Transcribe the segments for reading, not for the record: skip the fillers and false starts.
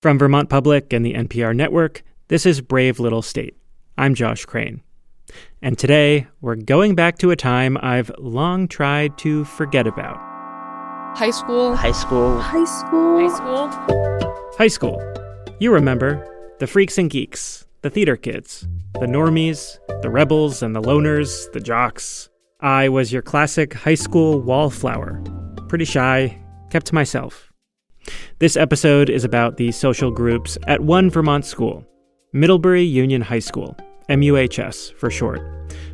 From Vermont Public and the NPR network, this is Brave Little State. I'm Josh Crane. And today, we're going back to a time I've long tried to forget about. High school. High school. High school. High school. High school. You remember the freaks and geeks, the theater kids, the normies, the rebels and the loners, the jocks. I was your classic high school wallflower. Pretty shy, kept to myself. This episode is about the social groups at one Vermont school, Middlebury Union High School, MUHS for short,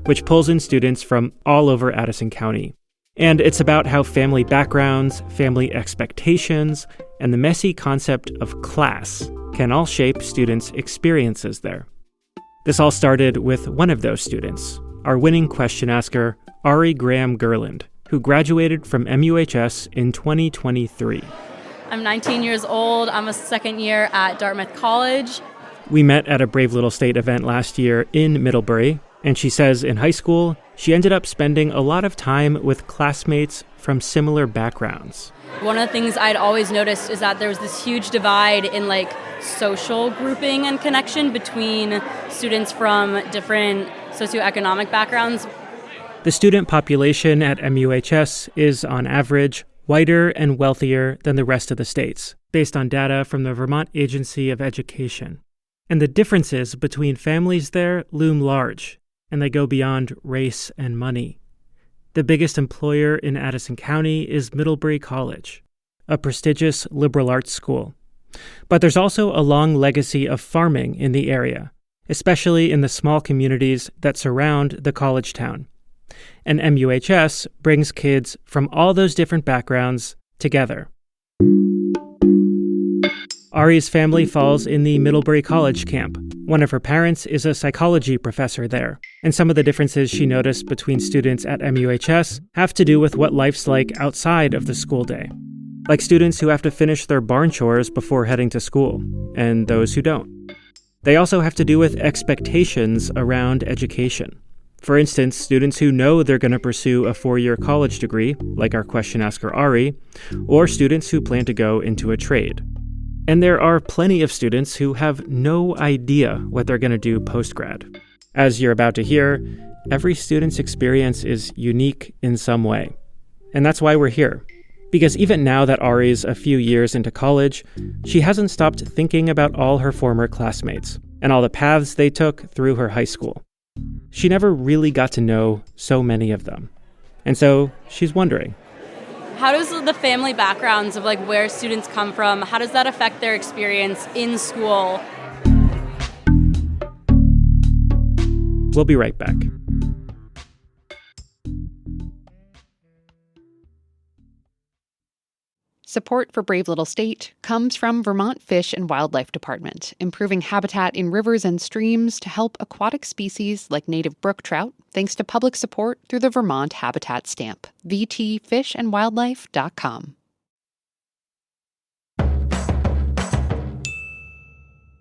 which pulls in students from all over Addison County. And it's about how family backgrounds, family expectations, and the messy concept of class can all shape students' experiences there. This all started with one of those students, our winning question asker, Ari Graham-Gurland, who graduated from MUHS in 2023. I'm 19 years old. I'm a second year at Dartmouth College. We met at a Brave Little State event last year in Middlebury, and she says in high school, she ended up spending a lot of time with classmates from similar backgrounds. One of the things I'd always noticed is that there was this huge divide in social grouping and connection between students from different socioeconomic backgrounds. The student population at MUHS is, on average, whiter and wealthier than the rest of the states, based on data from the Vermont Agency of Education. And the differences between families there loom large, and they go beyond race and money. The biggest employer in Addison County is Middlebury College, a prestigious liberal arts school. But there's also a long legacy of farming in the area, especially in the small communities that surround the college town. And MUHS brings kids from all those different backgrounds together. Ari's family falls in the Middlebury College camp. One of her parents is a psychology professor there, and some of the differences she noticed between students at MUHS have to do with what life's like outside of the school day. Like students who have to finish their barn chores before heading to school, and those who don't. They also have to do with expectations around education. For instance, students who know they're going to pursue a 4-year college degree, like our question asker Ari, or students who plan to go into a trade. And there are plenty of students who have no idea what they're going to do post-grad. As you're about to hear, every student's experience is unique in some way. And that's why we're here. Because even now that Ari's a few years into college, she hasn't stopped thinking about all her former classmates and all the paths they took through her high school. She never really got to know so many of them. And so she's wondering, how does the family backgrounds of where students come from, how does that affect their experience in school? We'll be right back. Support for Brave Little State comes from Vermont Fish and Wildlife Department, improving habitat in rivers and streams to help aquatic species like native brook trout, thanks to public support through the Vermont Habitat Stamp. VTFishandWildlife.com.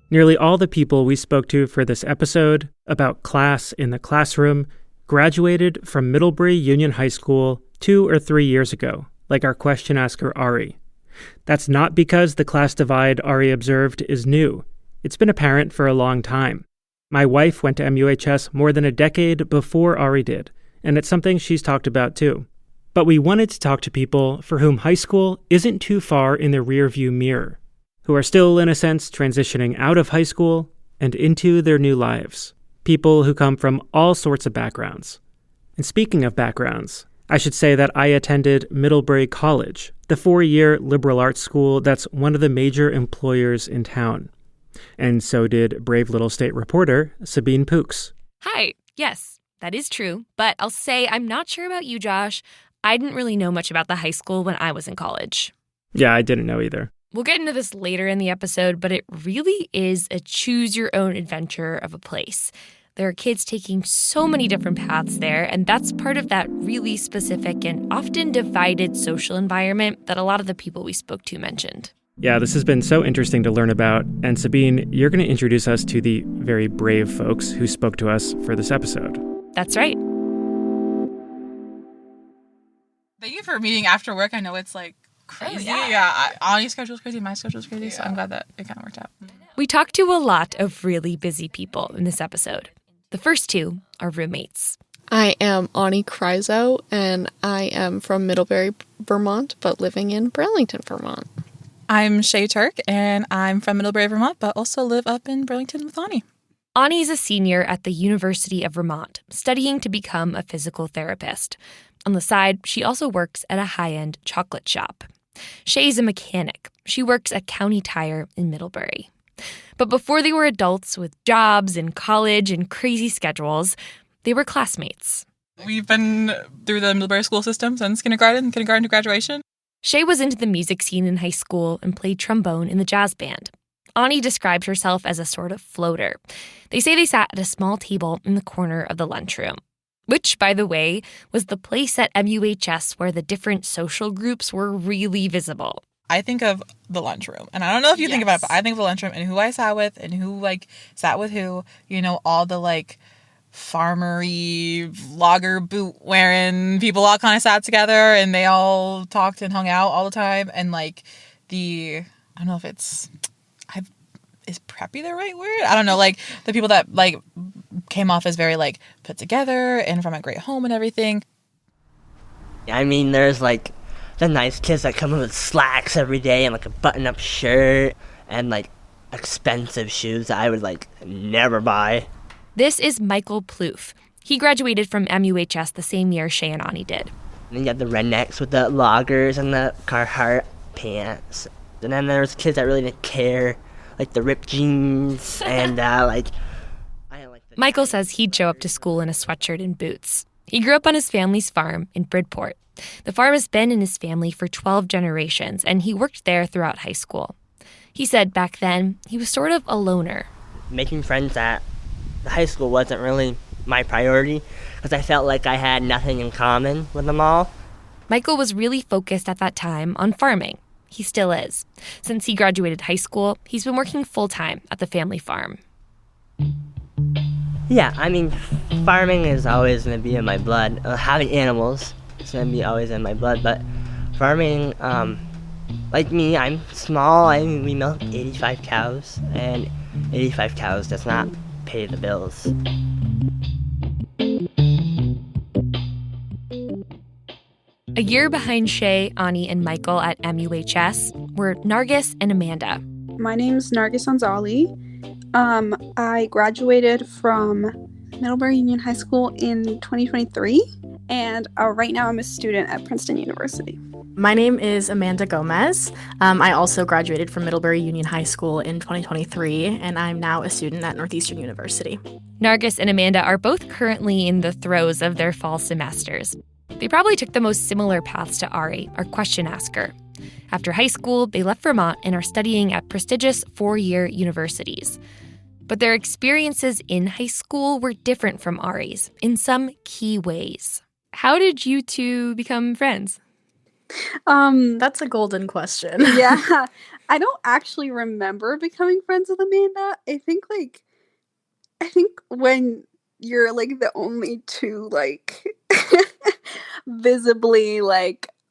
Nearly all the people we spoke to for this episode about class in the classroom graduated from Middlebury Union High School 2 or 3 years ago, like our question asker Ari. That's not because the class divide Ari observed is new. It's been apparent for a long time. My wife went to MUHS more than a decade before Ari did, and it's something she's talked about too. But we wanted to talk to people for whom high school isn't too far in the rearview mirror, who are still, in a sense, transitioning out of high school and into their new lives. People who come from all sorts of backgrounds. And speaking of backgrounds, I should say that I attended Middlebury College, the 4-year liberal arts school that's one of the major employers in town. And so did Brave Little State reporter Sabine Pooks. Hi, yes, that is true, but I'll say I'm not sure about you, Josh. I didn't really know much about the high school when I was in college. Yeah, I didn't know either. We'll get into this later in the episode, but it really is a choose-your-own-adventure of a place. There are kids taking so many different paths there, and that's part of that really specific and often divided social environment that a lot of the people we spoke to mentioned. Yeah, this has been so interesting to learn about. And Sabine, you're going to introduce us to the very brave folks who spoke to us for this episode. That's right. Thank you for meeting after work. I know it's crazy. Yeah, Ani's schedule's crazy, my schedule's crazy, so I'm glad that it kind of worked out. We talked to a lot of really busy people in this episode. The first two are roommates. I am Ani Kryzo, and I am from Middlebury, Vermont, but living in Burlington, Vermont. I'm Shay Turk, and I'm from Middlebury, Vermont, but also live up in Burlington with Ani. Ani is a senior at the University of Vermont, studying to become a physical therapist. On the side, she also works at a high-end chocolate shop. Shay's a mechanic. She works at County Tire in Middlebury. But before they were adults with jobs and college and crazy schedules, they were classmates. We've been through the Middlebury school system since kindergarten to graduation. Shay was into the music scene in high school and played trombone in the jazz band. Ani described herself as a sort of floater. They say they sat at a small table in the corner of the lunchroom, which, by the way, was the place at MUHS where the different social groups were really visible. I think of the lunchroom, and I don't know if you think about it, but I think of the lunchroom and who I sat with and who, sat with who, all the, farmery, logger boot wearing people all kind of sat together and they all talked and hung out all the time. And I don't know if is preppy the right word? I don't know. The people that came off as very put together and from a great home and everything. I mean, there's the nice kids that come in with slacks every day and a button-up shirt and expensive shoes that I would never buy. This is Michael Plouffe. He graduated from MUHS the same year Shay and Ani did. And then you have the rednecks with the loggers and the Carhartt pants. And then there's kids that really didn't care, the ripped jeans and I don't Michael says he'd show up to school in a sweatshirt and boots. He grew up on his family's farm in Bridport. The farm has been in his family for 12 generations, and he worked there throughout high school. He said back then he was sort of a loner. Making friends at the high school wasn't really my priority because I felt like I had nothing in common with them all. Michael was really focused at that time on farming. He still is. Since he graduated high school, he's been working full-time at the family farm. Yeah, I mean, farming is always going to be in my blood. Having animals is going to be always in my blood, but farming, like me, I'm small. We milk 85 cows, and 85 cows does not pay the bills. A year behind Shay, Ani, and Michael at MUHS were Nargis and Amanda. My name's Nargis Anzali. I graduated from Middlebury Union High School in 2023, and right now I'm a student at Princeton University. My name is Amanda Gomez. I also graduated from Middlebury Union High School in 2023, and I'm now a student at Northeastern University. Nargis and Amanda are both currently in the throes of their fall semesters. They probably took the most similar paths to Ari, our question asker. After high school, they left Vermont and are studying at prestigious four-year universities. But their experiences in high school were different from Ari's in some key ways. How did you two become friends? That's a golden question. Yeah. I don't actually remember becoming friends with Amanda. I think when you're the only two visibly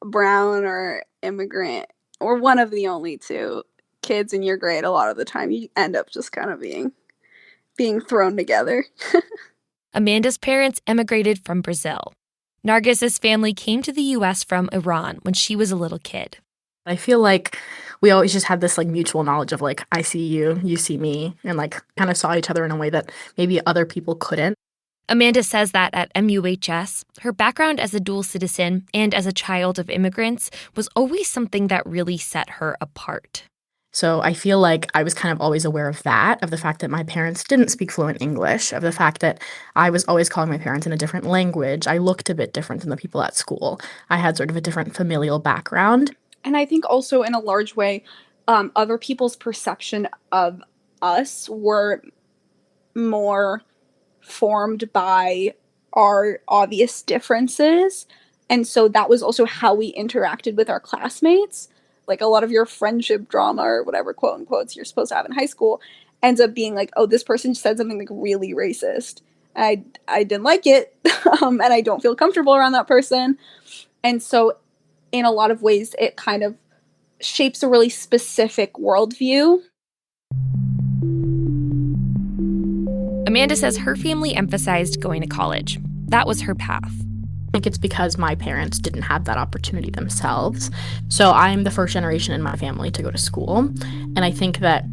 brown or immigrant, or one of the only two kids in your grade, a lot of the time you end up just kind of being thrown together. Amanda's parents emigrated from Brazil. Nargis's family came to the U.S. from Iran when she was a little kid. I feel like we always just had this mutual knowledge of I see you, you see me, and kind of saw each other in a way that maybe other people couldn't. Amanda says that at MUHS, her background as a dual citizen and as a child of immigrants was always something that really set her apart. So I feel like I was kind of always aware of that, of the fact that my parents didn't speak fluent English, of the fact that I was always calling my parents in a different language. I looked a bit different than the people at school. I had sort of a different familial background. And I think also in a large way, other people's perception of us were more formed by our obvious differences. And so that was also how we interacted with our classmates. A lot of your friendship drama or whatever, quote unquote, you're supposed to have in high school ends up being oh, this person said something really racist. I didn't like it, and I don't feel comfortable around that person. And so in a lot of ways, it kind of shapes a really specific worldview. Amanda says her family emphasized going to college. That was her path. I think it's because my parents didn't have that opportunity themselves. So I'm the first generation in my family to go to school. And I think that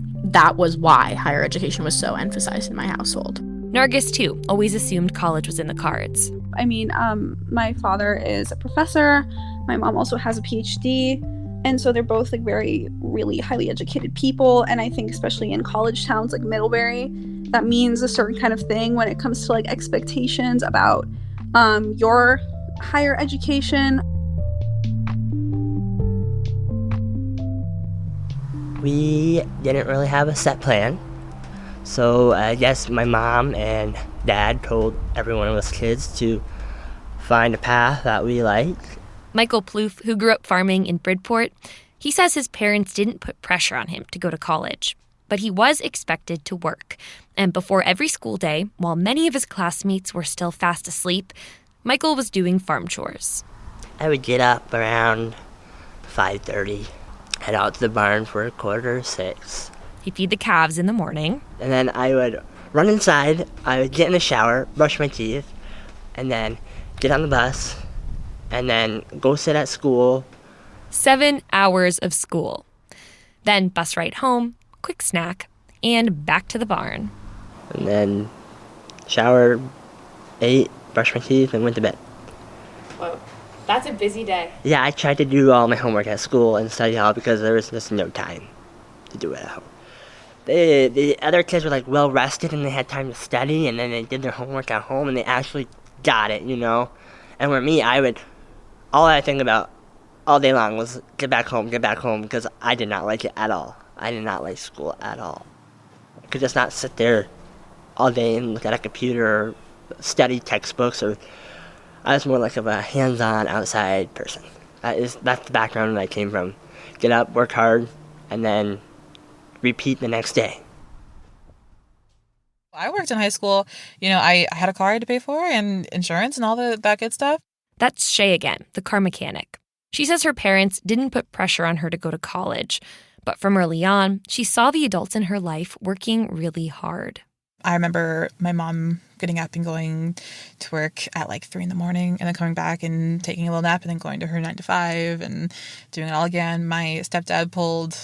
was why higher education was so emphasized in my household. Nargis, too, always assumed college was in the cards. I mean, my father is a professor. My mom also has a PhD. And so they're both like very, really highly educated people. And I think especially in college towns like Middlebury, that means a certain kind of thing when it comes to like expectations about your higher education. We didn't really have a set plan. So I guess my mom and dad told every one of us kids to find a path that we like. Michael Plouffe, who grew up farming in Bridport, he says his parents didn't put pressure on him to go to college. But he was expected to work. And before every school day, while many of his classmates were still fast asleep, Michael was doing farm chores. I would get up around 5:30, head out to the barn for 5:45. He'd feed the calves in the morning. And then I would run inside, I would get in the shower, brush my teeth, and then get on the bus, and then go sit at school. 7 hours of school. Then bus ride home, quick snack, and back to the barn. And then shower, ate, brushed my teeth, and went to bed. Whoa, that's a busy day. Yeah, I tried to do all my homework at school and study hall because there was just no time to do it at home. The other kids were like well rested and they had time to study, and then they did their homework at home and they actually got it, you know. And for me, all I think about all day long was get back home, because I did not like it at all. I did not like school at all. I could just not sit there all day and look at a computer or study textbooks. Or I was more like of a hands-on outside person. That's the background that I came from. Get up, work hard, and then repeat the next day. I worked in high school. You know, I had a car I had to pay for and insurance and all that good stuff. That's Shay again, the car mechanic. She says her parents didn't put pressure on her to go to college, but from early on, she saw the adults in her life working really hard. I remember my mom getting up and going to work at like 3 a.m. and then coming back and taking a little nap and then going to her 9 to 5 and doing it all again. My stepdad pulled,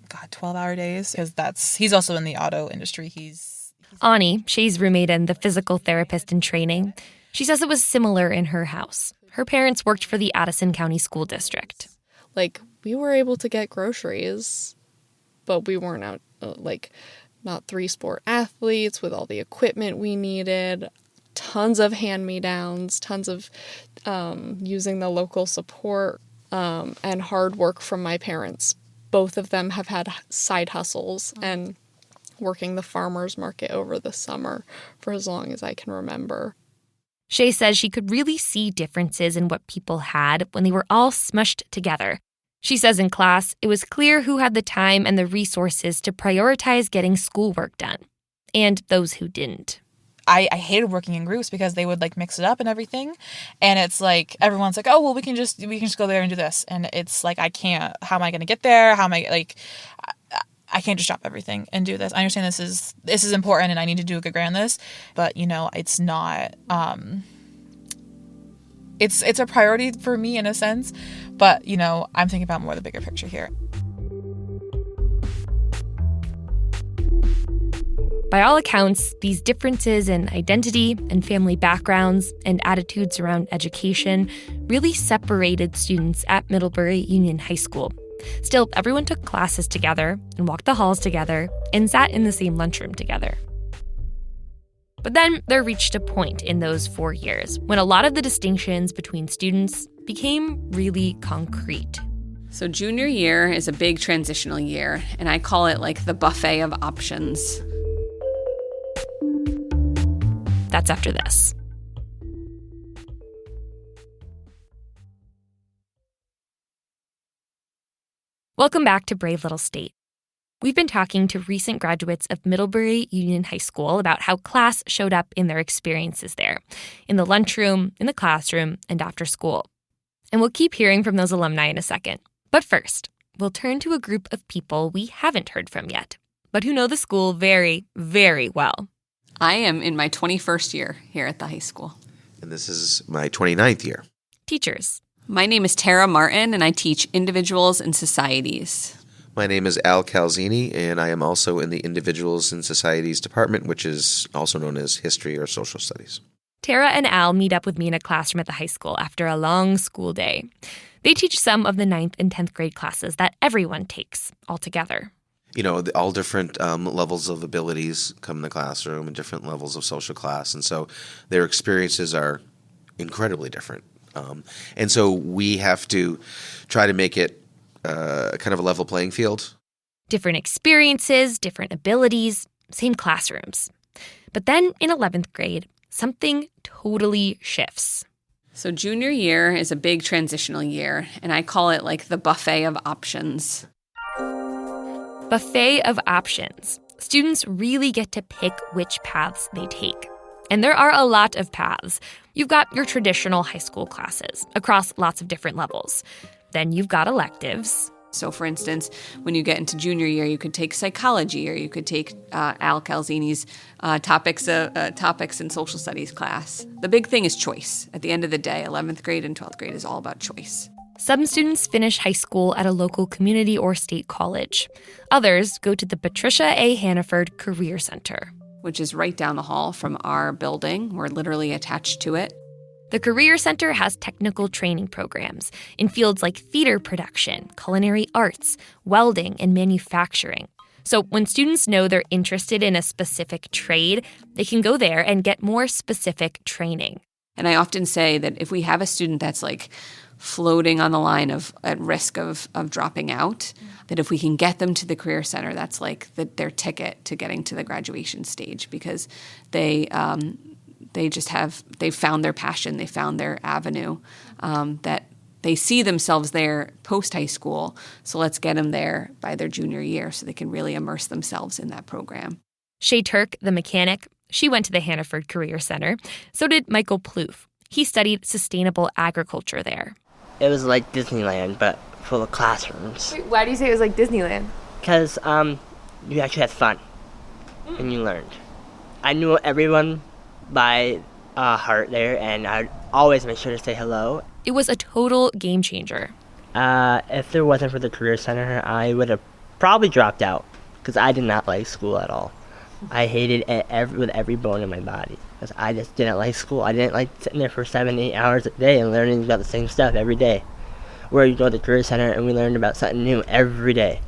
12-hour days because he's also in the auto industry. Ani, Shay's roommate and the physical therapist in training, she says it was similar in her house. Her parents worked for the Addison County School District. Like, we were able to get groceries, but we weren't out, not 3-sport athletes with all the equipment we needed, tons of hand-me-downs, tons of using the local support, and hard work from my parents. Both of them have had side hustles and working the farmer's market over the summer for as long as I can remember. Shay says she could really see differences in what people had when they were all smushed together. She says in class, it was clear who had the time and the resources to prioritize getting schoolwork done, and those who didn't. I hated working in groups because they would like mix it up and everything. And it's like, everyone's like, oh, well, we can just go there and do this. And it's like, I can't, how am I going to get there? How am I like, I can't just drop everything and do this. I understand this is important and I need to do a good grade on this, but you know, it's not, it's a priority for me in a sense, but you know, I'm thinking about more the bigger picture here. By all accounts, these differences in identity and family backgrounds and attitudes around education really separated students at Middlebury Union High School. Still, everyone took classes together and walked the halls together and sat in the same lunchroom together. But then there reached a point in those 4 years when a lot of the distinctions between students became really concrete. So junior year is a big transitional year, and I call it like the buffet of options. That's after this. Welcome back to Brave Little State. We've been talking to recent graduates of Middlebury Union High School about how class showed up in their experiences there, in the lunchroom, in the classroom, and after school. And we'll keep hearing from those alumni in a second. But first, we'll turn to a group of people we haven't heard from yet, but who know the school very, very well. I am in my 21st year here at the high school. And this is my 29th year. Teachers. My name is Tara Martin, and I teach individuals and societies. My name is Al Calzini, and I am also in the Individuals and Societies department, which is also known as History or Social Studies. Tara and Al meet up with me in a classroom at the high school after a long school day. They teach some of the 9th and 10th grade classes that everyone takes all together. You know, all different levels of abilities come in the classroom and different levels of social class. And so their experiences are incredibly different. And so we have to try to make it kind of a level playing field. Different experiences, different abilities, same classrooms. But then in 11th grade, something totally shifts. So junior year is a big transitional year, and I call it like the buffet of options. Buffet of options. Students really get to pick which paths they take. And there are a lot of paths. You've got your traditional high school classes across lots of different levels. Then you've got electives. So, for instance, when you get into junior year, you could take psychology, or you could take Al Calzini's topics in social studies class. The big thing is choice. At the end of the day, 11th grade and 12th grade is all about choice. Some students finish high school at a local community or state college. Others go to the Patricia A. Hannaford Career Center, which is right down the hall from our building. We're literally attached to it. The Career Center has technical training programs in fields like theater production, culinary arts, welding, and manufacturing. So when students know they're interested in a specific trade, they can go there and get more specific training. And I often say that if we have a student that's like floating on the line of at risk of dropping out, that if we can get them to the Career Center, that's like their ticket to getting to the graduation stage, because they found their passion, they found their avenue, that they see themselves there post-high school. So let's get them there by their junior year so they can really immerse themselves in that program. Shay Turk, the mechanic, she went to the Hannaford Career Center. So did Michael Plouffe. He studied sustainable agriculture there. It was like Disneyland, but full of classrooms. Wait, why do you say it was like Disneyland? Because you actually had fun, and you learned. I knew everyone by heart there, and I'd always make sure to say hello. It was a total game changer. If there wasn't for the Career Center, I would have probably dropped out, because I did not like school at all. I hated it with every bone in my body, because I just didn't like school. I didn't like sitting there for 7-8 hours a day and learning about the same stuff every day. Where you go to the Career Center and we learned about something new every day.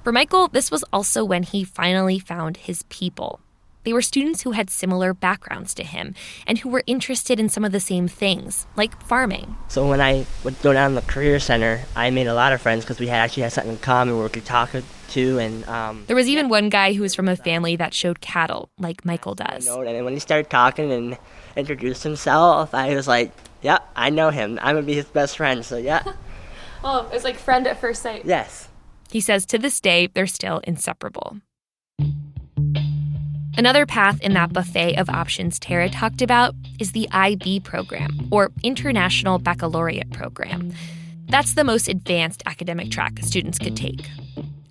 For Michael, this was also when he finally found his people. They were students who had similar backgrounds to him and who were interested in some of the same things, like farming. So when I would go down to the Career Center, I made a lot of friends because we actually had something in common where we could talk to. And there was even one guy who was from a family that showed cattle, like Michael does. And when he started talking and introduced himself, I was like, yeah, I know him. I'm going to be his best friend, so yeah. Oh, it was like friend at first sight. Yes. He says to this day, they're still inseparable. Another path in that buffet of options Tara talked about is the IB program, or International Baccalaureate Program. That's the most advanced academic track students could take.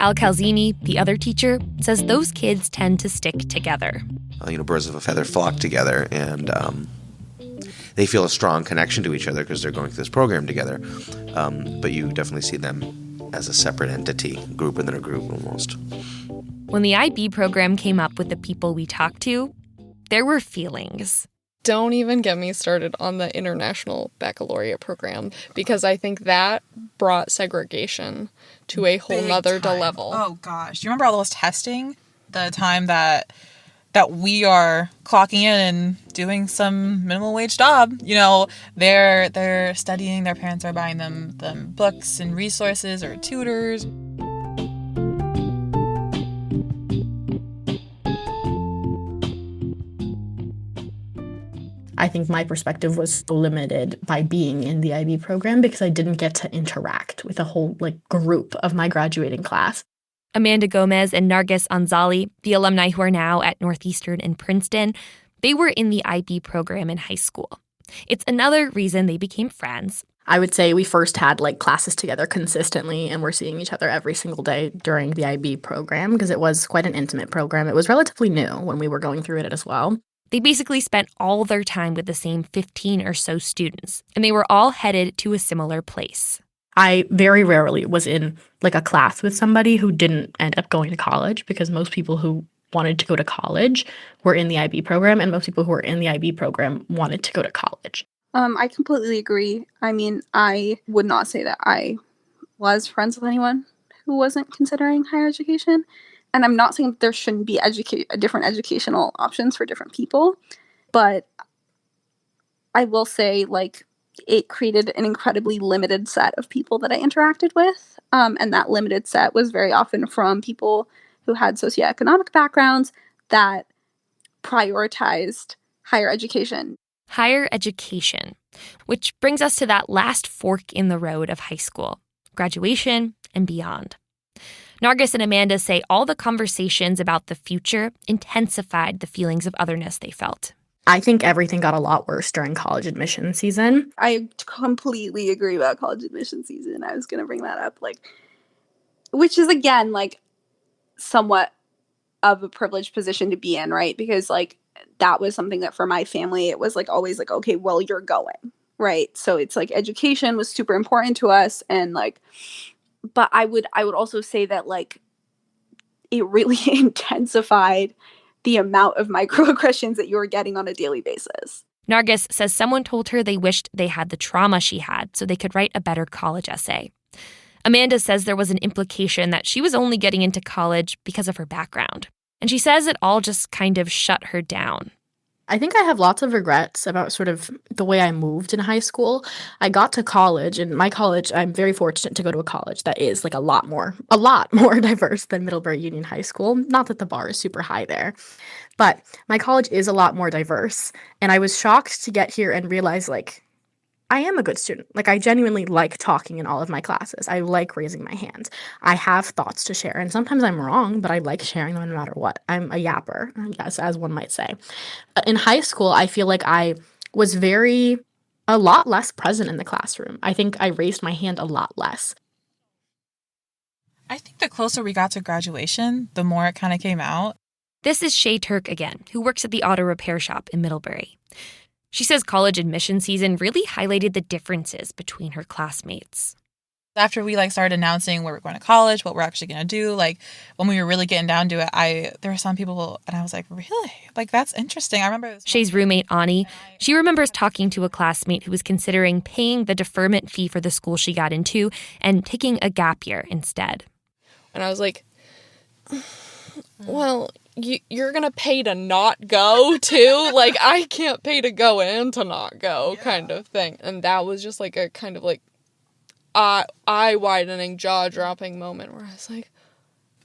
Al Calzini, the other teacher, says those kids tend to stick together. Birds of a feather flock together, and they feel a strong connection to each other because they're going through this program together. But you definitely see them as a separate entity, group within a group almost. When the IB program came up with the people we talked to, there were feelings. Don't even get me started on the International Baccalaureate Program, because I think that brought segregation to a whole nother level. Oh gosh. Do you remember all those testing? The time that we are clocking in and doing some minimum wage job. They're studying, their parents are buying them books and resources or tutors. I think my perspective was so limited by being in the IB program because I didn't get to interact with a whole group of my graduating class. Amanda Gomez and Nargis Anzali, the alumni who are now at Northeastern and Princeton, they were in the IB program in high school. It's another reason they became friends. I would say we first had like classes together consistently and we're seeing each other every single day during the IB program because it was quite an intimate program. It was relatively new when we were going through it as well. They basically spent all their time with the same 15 or so students, and they were all headed to a similar place. I very rarely was in like a class with somebody who didn't end up going to college because most people who wanted to go to college were in the IB program, and most people who were in the IB program wanted to go to college. I completely agree. I mean, I would not say that I was friends with anyone who wasn't considering higher education. And I'm not saying that there shouldn't be different educational options for different people. But I will say, like, it created an incredibly limited set of people that I interacted with. And that limited set was very often from people who had socioeconomic backgrounds that prioritized higher education. Higher education, which brings us to that last fork in the road of high school, graduation and beyond. Nargis and Amanda say all the conversations about the future intensified the feelings of otherness they felt. I think everything got a lot worse during college admission season. I completely agree about college admission season. I was going to bring that up, which is, again, somewhat of a privileged position to be in, right? Because, that was something that for my family, it was, always, okay, well, you're going, right? So it's, education was super important to us, and, but I would also say that, it really intensified the amount of microaggressions that you were getting on a daily basis. Nargis says someone told her they wished they had the trauma she had so they could write a better college essay. Amanda says there was an implication that she was only getting into college because of her background. And she says it all just kind of shut her down. I think I have lots of regrets about sort of the way I moved in high school. I got to college, and my college, I'm very fortunate to go to a college that is a lot more diverse than Middlebury Union High School. Not that the bar is super high there, but my college is a lot more diverse. And I was shocked to get here and realize, I am a good student. I genuinely like talking in all of my classes. I like raising my hand. I have thoughts to share, and sometimes I'm wrong, but I like sharing them no matter what. I'm a yapper, I guess, as one might say. In high school, I feel like I was a lot less present in the classroom. I think I raised my hand a lot less. I think the closer we got to graduation, the more it kind of came out. This is Shay Turk again, who works at the auto repair shop in Middlebury. She says college admission season really highlighted the differences between her classmates. After we started announcing where we're going to college, what we're actually going to do, when we were really getting down to it, there were some people, and I was like, really? That's interesting. I remember Shay's roommate, Ani, she remembers talking to a classmate who was considering paying the deferment fee for the school she got into and taking a gap year instead. And I was like, well, you're going to pay to not go, too? I can't pay to go and to not go kind of thing. And that was just a kind of eye-widening, jaw-dropping moment where I was like,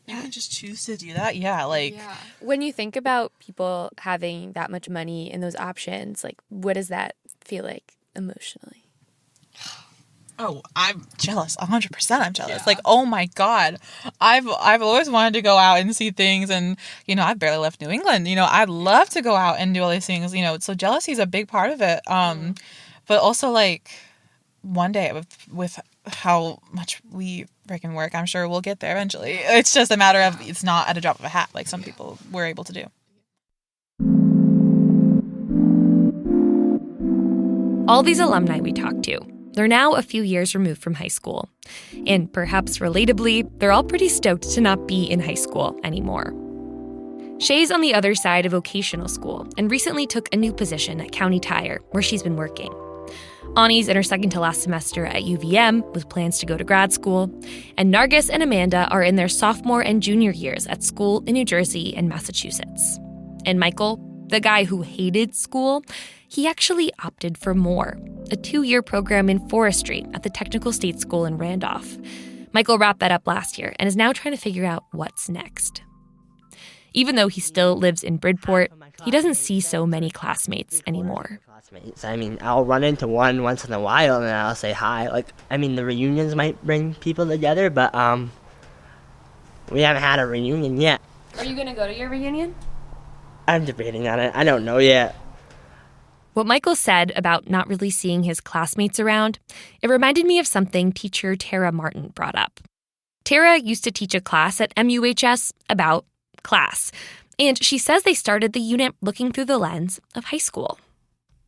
you can just choose to do that? Yeah, Yeah. When you think about people having that much money and those options, what does that feel like emotionally? Oh, I'm jealous. 100% I'm jealous. Yeah. Oh my God. I've always wanted to go out and see things, and, I've barely left New England. I'd love to go out and do all these things, so jealousy is a big part of it. But also, one day with how much we freaking work, I'm sure we'll get there eventually. It's just a matter of, it's not at a drop of a hat like some people were able to do. All these alumni we talked to, they're now a few years removed from high school. And perhaps relatably, they're all pretty stoked to not be in high school anymore. Shay's on the other side of vocational school and recently took a new position at County Tire, where she's been working. Ani's in her second to last semester at UVM with plans to go to grad school. And Nargis and Amanda are in their sophomore and junior years at school in New Jersey and Massachusetts. And Michael, the guy who hated school, he actually opted for more, a 2-year program in forestry at the Technical State School in Randolph. Michael wrapped that up last year and is now trying to figure out what's next. Even though he still lives in Bridport, he doesn't see so many classmates anymore. I mean, I'll run into one once in a while and I'll say hi. The reunions might bring people together, but we haven't had a reunion yet. Are you going to go to your reunion? I'm debating on it. I don't know yet. What Michael said about not really seeing his classmates around, it reminded me of something teacher Tara Martin brought up. Tara used to teach a class at MUHS about class, and she says they started the unit looking through the lens of high school.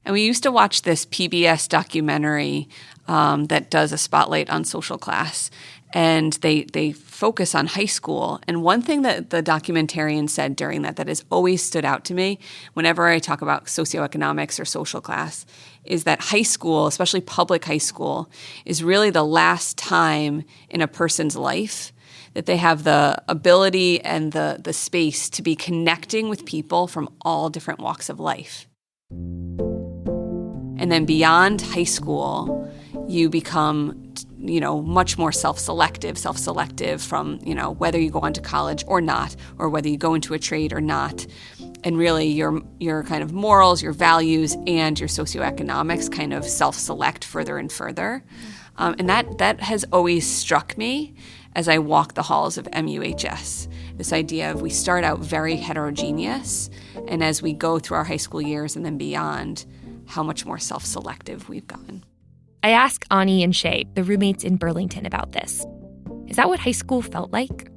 And we used to watch this PBS documentary that does a spotlight on social class. And they focus on high school. And one thing that the documentarian said during that has always stood out to me whenever I talk about socioeconomics or social class is that high school, especially public high school, is really the last time in a person's life that they have the ability and the space to be connecting with people from all different walks of life. And then beyond high school, you become, much more self-selective from, whether you go on to college or not, or whether you go into a trade or not. And really your kind of morals, your values, and your socioeconomics kind of self-select further and further. And that has always struck me as I walk the halls of MUHS. This idea of we start out very heterogeneous, and as we go through our high school years and then beyond, how much more self-selective we've gotten. I asked Ani and Shay, the roommates in Burlington, about this. Is that what high school felt like?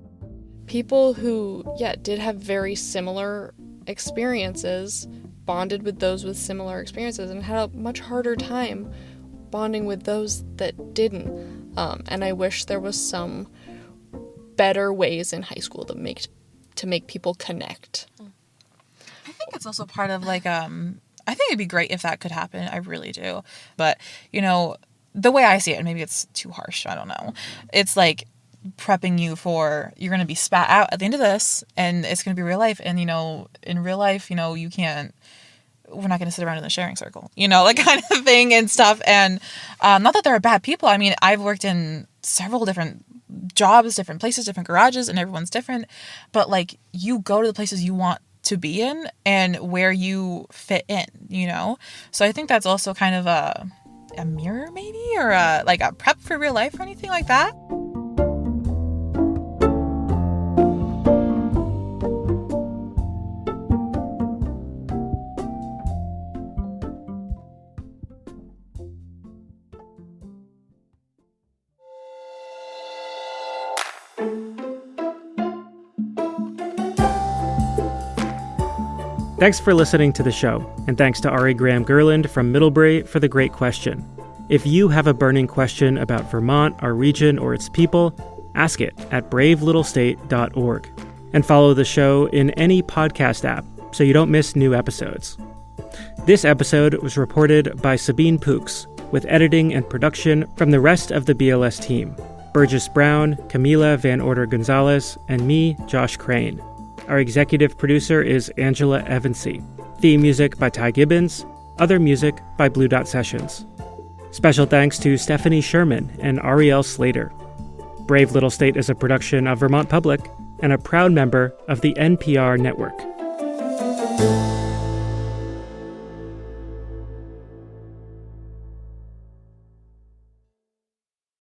People who, did have very similar experiences bonded with those with similar experiences and had a much harder time bonding with those that didn't. And I wish there was some better ways in high school to make people connect. I think it's also part of I think it'd be great if that could happen. I really do. But, the way I see it, and maybe it's too harsh, I don't know. It's like prepping you for, you're going to be spat out at the end of this, and it's going to be real life. And, in real life, we're not going to sit around in the sharing circle, kind of thing and stuff. And not that they're bad people. I mean, I've worked in several different jobs, different places, different garages, and everyone's different. But, you go to the places you want to be in and where you fit in, So I think that's also kind of a mirror maybe, or a prep for real life or anything like that. Thanks for listening to the show, and thanks to Ari Graham-Gurland from Middlebury for the great question. If you have a burning question about Vermont, our region, or its people, ask it at bravelittlestate.org. And follow the show in any podcast app so you don't miss new episodes. This episode was reported by Sabine Pooks, with editing and production from the rest of the BLS team, Burgess Brown, Camila Van Order Gonzalez, and me, Josh Crane. Our executive producer is Angela Evansy. Theme music by Ty Gibbons. Other music by Blue Dot Sessions. Special thanks to Stephanie Sherman and Ariel Slater. Brave Little State is a production of Vermont Public and a proud member of the NPR network.